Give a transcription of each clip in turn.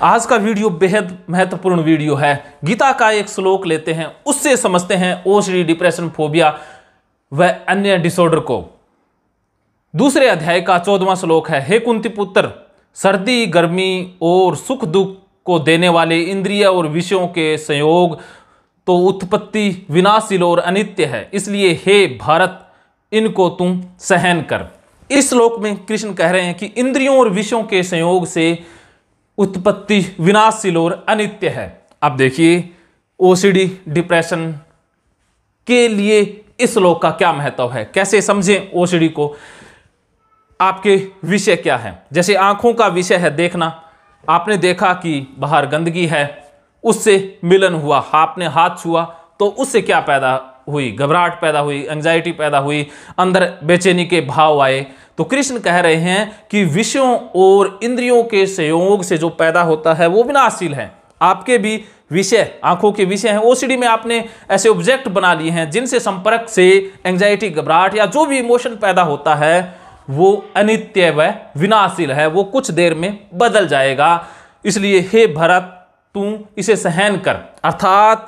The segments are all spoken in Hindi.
आज का वीडियो बेहद महत्वपूर्ण वीडियो है। गीता का एक श्लोक लेते हैं, उससे समझते हैं ओसीडी, डिप्रेशन, फोबिया व अन्य डिसऑर्डर को। दूसरे अध्याय का 14वां श्लोक है, हे कुंती पुत्र, सर्दी गर्मी और सुख दुख को देने वाले इंद्रिय और विषयों के संयोग तो उत्पत्ति विनाशील और अनित्य है, इसलिए हे भारत इनको तुम सहन कर। इस श्लोक में कृष्ण कह रहे हैं कि इंद्रियों और विषयों के संयोग से उत्पत्ति विनाशील और अनित्य है। अब देखिए ओसीडी, डिप्रेशन के लिए इस श्लोक का क्या महत्व है, कैसे समझें ओसीडी को, आपके विषय क्या है। जैसे आंखों का विषय है देखना, आपने देखा कि बाहर गंदगी है, उससे मिलन हुआ, आपने हाथ छुआ तो उससे क्या पैदा हुई, घबराहट पैदा हुई, एंजाइटी पैदा हुई, अंदर बेचैनी के भाव आए। तो कृष्ण कह रहे हैं कि विषयों और इंद्रियों के संयोग से जो पैदा होता है वो विनाशील है। आपके भी विषय, आंखों के विषय हैं, ओसीडी में आपने ऐसे ऑब्जेक्ट बना लिए हैं जिनसे संपर्क से एंजाइटी, घबराहट या जो भी इमोशन पैदा होता है वो अनित्य व विनाशील है, वो कुछ देर में बदल जाएगा। इसलिए हे भरत तू इसे सहन कर, अर्थात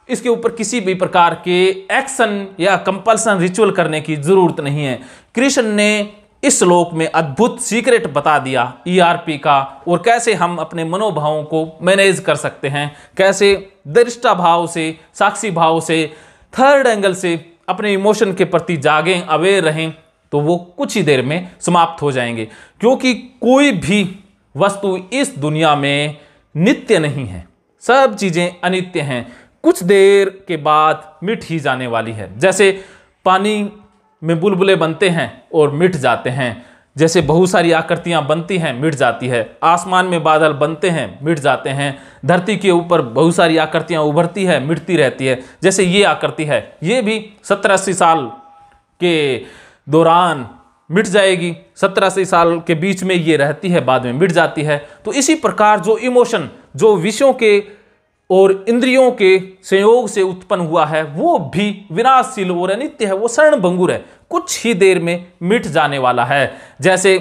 इसके ऊपर किसी भी प्रकार के एक्शन या कंपल्सन, रिचुअल करने की जरूरत नहीं है। कृष्ण ने इस श्लोक में अद्भुत सीक्रेट बता दिया ईआरपी का, और कैसे हम अपने मनोभावों को मैनेज कर सकते हैं, कैसे दृष्टा भाव से, साक्षी भाव से, थर्ड एंगल से अपने इमोशन के प्रति जागें, अवेयर रहें, तो वो कुछ ही देर में समाप्त हो जाएंगे। क्योंकि कोई भी वस्तु इस दुनिया में नित्य नहीं है, सब चीजें अनित्य हैं, कुछ देर के बाद मिट ही जाने वाली है। जैसे पानी में बुलबुले बनते हैं और मिट जाते हैं, जैसे बहुत सारी आकृतियां बनती हैं, मिट जाती है, आसमान में बादल बनते हैं, मिट जाते हैं, धरती के ऊपर बहुत सारी आकृतियां उभरती है, मिटती रहती है। जैसे ये आकृति है, ये भी 70-80 साल के दौरान मिट जाएगी, 70-80 साल के बीच में ये रहती है, बाद में मिट जाती है। तो इसी प्रकार जो इमोशन, जो विषयों के और इंद्रियों के संयोग से उत्पन्न हुआ है वो भी विनाशील और अनित्य है, वो क्षणभंगुर है, कुछ ही देर में मिट जाने वाला है। जैसे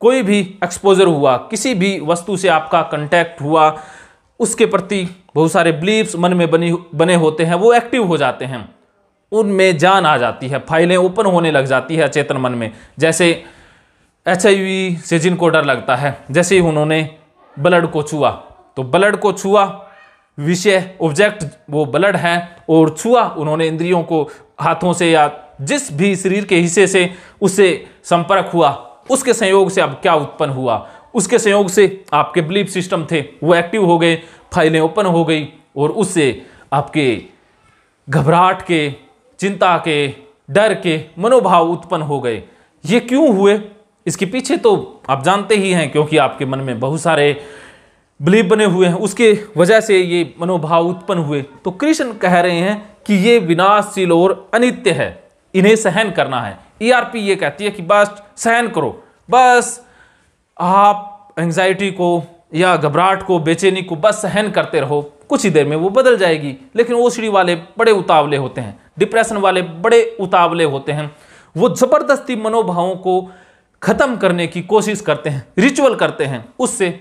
कोई भी एक्सपोजर हुआ, किसी भी वस्तु से आपका कांटेक्ट हुआ, उसके प्रति बहुत सारे बिलीफ्स मन में बने होते हैं, वो एक्टिव हो जाते हैं, उनमें जान आ जाती है, फाइलें ओपन होने लग जाती है चेतन मन में। जैसे HIV से जिनको डर लगता है, जैसे ही उन्होंने ब्लड को छुआ, तो ब्लड को छुआ, विषय ऑब्जेक्ट वो ब्लड है, और छुआ उन्होंने इंद्रियों को, हाथों से या जिस भी शरीर के हिस्से से उससे संपर्क हुआ, उसके संयोग से अब क्या उत्पन्न हुआ, उसके संयोग से आपके बिलीफ सिस्टम थे वो एक्टिव हो गए, फाइलें ओपन हो गई, और उससे आपके घबराहट के, चिंता के, डर के मनोभाव उत्पन्न हो गए। ये क्यों हुए, इसके पीछे तो आप जानते ही हैं, क्योंकि आपके मन में बहुत सारे बिलीफ बने हुए हैं, उसके वजह से ये मनोभाव उत्पन्न हुए। तो कृष्ण कह रहे हैं कि ये विनाशील और अनित्य है, इन्हें सहन करना है। ईआरपी ये कहती है कि बस सहन करो, बस आप एंजाइटी को या घबराहट को, बेचैनी को बस सहन करते रहो, कुछ ही देर में वो बदल जाएगी। लेकिन ओसीडी वाले बड़े उतावले होते हैं, डिप्रेशन वाले बड़े उतावले होते हैं, वो जबरदस्ती मनोभावों को खत्म करने की कोशिश करते हैं, रिचुअल करते हैं, उससे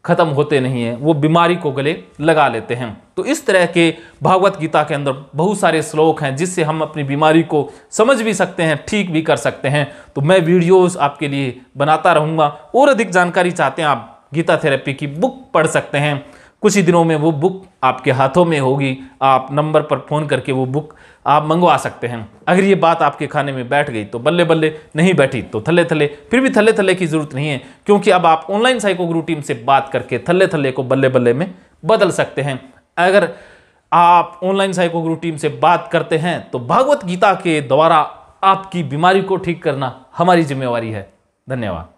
खत्म होते नहीं है, वो बीमारी को गले लगा लेते हैं। तो इस तरह के भागवत गीता के अंदर बहुत सारे श्लोक हैं जिससे हम अपनी बीमारी को समझ भी सकते हैं, ठीक भी कर सकते हैं। तो मैं वीडियोस आपके लिए बनाता रहूँगा, और अधिक जानकारी चाहते हैं आप गीता थेरेपी की बुक पढ़ सकते हैं, कुछ ही दिनों में वो बुक आपके हाथों में होगी, आप नंबर पर फ़ोन करके वो बुक आप मंगवा सकते हैं। अगर ये बात आपके खाने में बैठ गई तो बल्ले बल्ले, नहीं बैठी तो थल्ले थल्ले, फिर भी थल्ले थल्ले की जरूरत नहीं है, क्योंकि अब आप ऑनलाइन साइको गुरु टीम से बात करके थल्ले थल्ले को बल्ले बल्ले में बदल सकते हैं। अगर आप ऑनलाइन साइको गुरु टीम से बात करते हैं तो भागवत गीता के द्वारा आपकी बीमारी को ठीक करना हमारी जिम्मेवारी है। धन्यवाद।